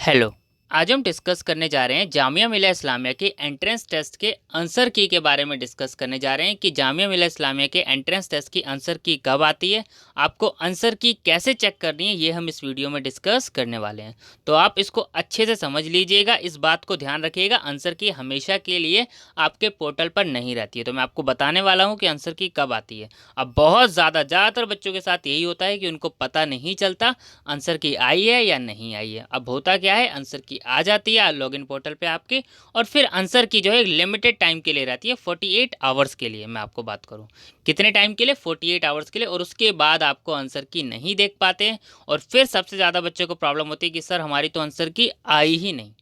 Hello. आज हम discuss करने जा रहे हैं जामिया मिलिया इस्लामिया के एंट्रेंस टेस्ट के आंसर की के बारे में डिस्कस करने जा रहे हैं कि जामिया मिलिया इस्लामिया के एंट्रेंस टेस्ट की आंसर की कब आती है, आपको आंसर की कैसे चेक करनी है, ये हम इस वीडियो में डिस्कस करने वाले हैं। तो आप इसको अच्छे से समझ लीजिएगा, इस बात को ध्यान रखिएगा, आंसर की हमेशा के लिए आपके पोर्टल पर नहीं रहती है। तो मैं आपको बताने वाला हूँ कि आंसर की कब आती है। अब बहुत ज़्यादातर बच्चों के साथ यही होता है कि उनको पता नहीं चलता आंसर की आई है या नहीं आई है। अब होता क्या है, आंसर की आ जाती है लॉगिन पोर्टल पे आपके, और फिर आंसर की जो है लिमिटेड टाइम के लिए रहती है, 48 आवर्स के लिए। मैं आपको बात करूं कितने टाइम के लिए, 48 आवर्स के लिए, और उसके बाद आपको आंसर की नहीं देख पाते हैं। और फिर सबसे ज़्यादा बच्चों को प्रॉब्लम होती है कि सर हमारी तो आंसर की आई ही नहीं।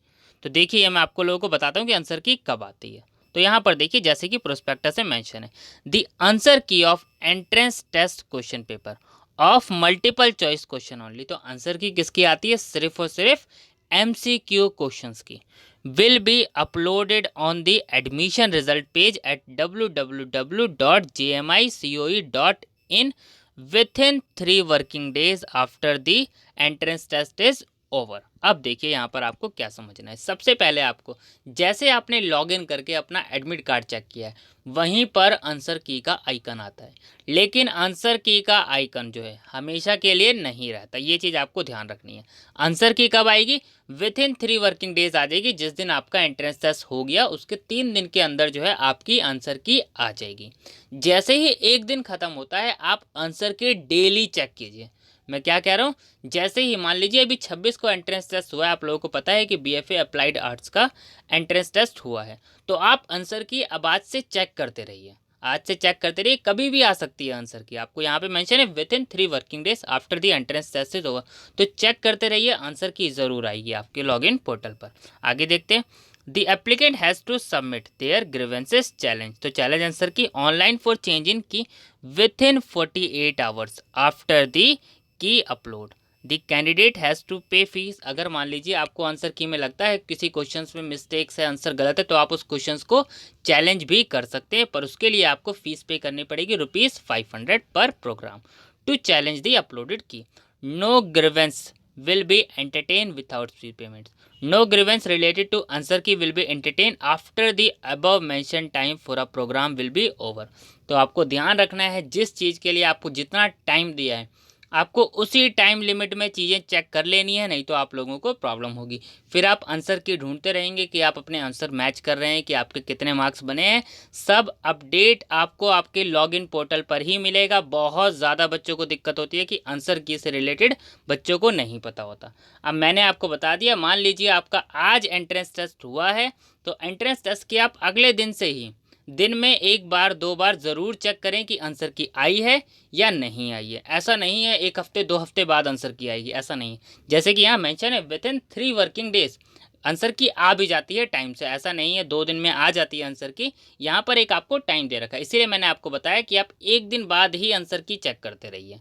तो देखिए मैं आपको लोगों को बताता हूँ कि आंसर की कब आती है। तो यहाँ पर देखिए जैसे कि प्रोस्पेक्टस में मेंशन है, the answer key of entrance test question paper of multiple choice question only. तो आंसर की किसकी आती है, सिर्फ और सिर्फ MCQ क्वेश्चंस की। Will be uploaded on the admission result page at www.jmicoe.in within 3 working days after the entrance test is over. अब देखिए यहाँ पर आपको क्या समझना है। सबसे पहले आपको, जैसे आपने लॉगिन करके अपना एडमिट कार्ड चेक किया है, वहीं पर आंसर की का आइकन आता है, लेकिन आंसर की का आइकन जो है हमेशा के लिए नहीं रहता। ये चीज़ आपको ध्यान रखनी है। आंसर की कब आएगी, विथिन 3 वर्किंग डेज आ जाएगी। जिस दिन आपका एंट्रेंस टेस्ट हो गया उसके 3 दिन के अंदर जो है आपकी आंसर की आ जाएगी। जैसे ही एक दिन खत्म होता है, आप आंसर की डेली चेक कीजिए। मैं क्या कह रहा हूँ, जैसे ही मान लीजिए अभी 26 को एंट्रेंस टेस्ट हुआ है, आप लोगों को पता है कि BFA अप्लाइड आर्ट्स का एंट्रेंस टेस्ट हुआ है, तो आप आंसर की अब आज से चेक करते रहिए। आज से चेक करते रहिए, कभी भी आ सकती है आंसर की। आपको यहाँ पे मेंशन है within 3 working days after the entrance test is over. तो चेक करते रहिए, आंसर की ज़रूर आएगी आपके लॉगिन पोर्टल पर। आगे देखते हैं, the applicant has to submit their grievances challenge. तो challenge answer key online for change in key within 48 hours after the key upload. The candidate has to pay fees. अगर मान लीजिए आपको आंसर की में लगता है किसी क्वेश्चन में मिस्टेक्स है, आंसर गलत है, तो आप उस क्वेश्चन को चैलेंज भी कर सकते हैं, पर उसके लिए आपको फीस पे करनी पड़ेगी ₹500 पर programme to challenge the uploaded की। No grievance will be entertained without fee payments. No grievance related to answer key will be entertained after the above mentioned time for a program will be over. तो आपको ध्यान रखना है, जिस चीज़ के लिए आपको जितना टाइम दिया है आपको उसी टाइम लिमिट में चीज़ें चेक कर लेनी है, नहीं तो आप लोगों को प्रॉब्लम होगी। फिर आप आंसर की ढूंढते रहेंगे कि आप अपने आंसर मैच कर रहे हैं, कि आपके कितने मार्क्स बने हैं। सब अपडेट आपको आपके लॉगिन पोर्टल पर ही मिलेगा। बहुत ज़्यादा बच्चों को दिक्कत होती है कि आंसर की से रिलेटेड बच्चों को नहीं पता होता। अब मैंने आपको बता दिया, मान लीजिए आपका आज एंट्रेंस टेस्ट हुआ है, तो एंट्रेंस टेस्ट की आप अगले दिन से ही दिन में 1 बार 2 बार ज़रूर चेक करें कि आंसर की आई है या नहीं आई है। ऐसा नहीं है 1 हफ्ते 2 हफ्ते बाद आंसर की आएगी, ऐसा नहीं है। जैसे कि यहाँ मेंशन है विथिन 3 वर्किंग डेज आंसर की आ भी जाती है टाइम से, ऐसा नहीं है 2 दिन में आ जाती है आंसर की। यहाँ पर एक आपको टाइम दे रखा है, इसीलिए मैंने आपको बताया कि आप 1 दिन बाद ही आंसर की चेक करते रहिए।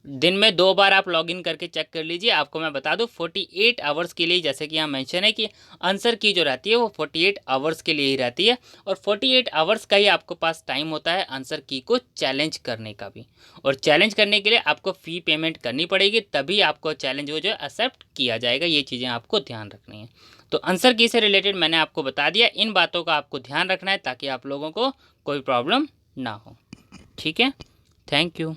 दिन में 2 बार आप लॉगिन करके चेक कर लीजिए। आपको मैं बता दूं 48 आवर्स के लिए, जैसे कि यहाँ मेंशन है कि आंसर की जो रहती है वो 48 आवर्स के लिए ही रहती है, और 48 आवर्स का ही आपको पास टाइम होता है आंसर की को चैलेंज करने का भी। और चैलेंज करने के लिए आपको फ़ी पेमेंट करनी पड़ेगी, तभी आपको चैलेंज वो जो एक्सेप्ट किया जाएगा। ये चीज़ें आपको ध्यान रखनी है। तो आंसर की से रिलेटेड मैंने आपको बता दिया, इन बातों का आपको ध्यान रखना है ताकि आप लोगों को कोई प्रॉब्लम ना हो। ठीक है, थैंक यू।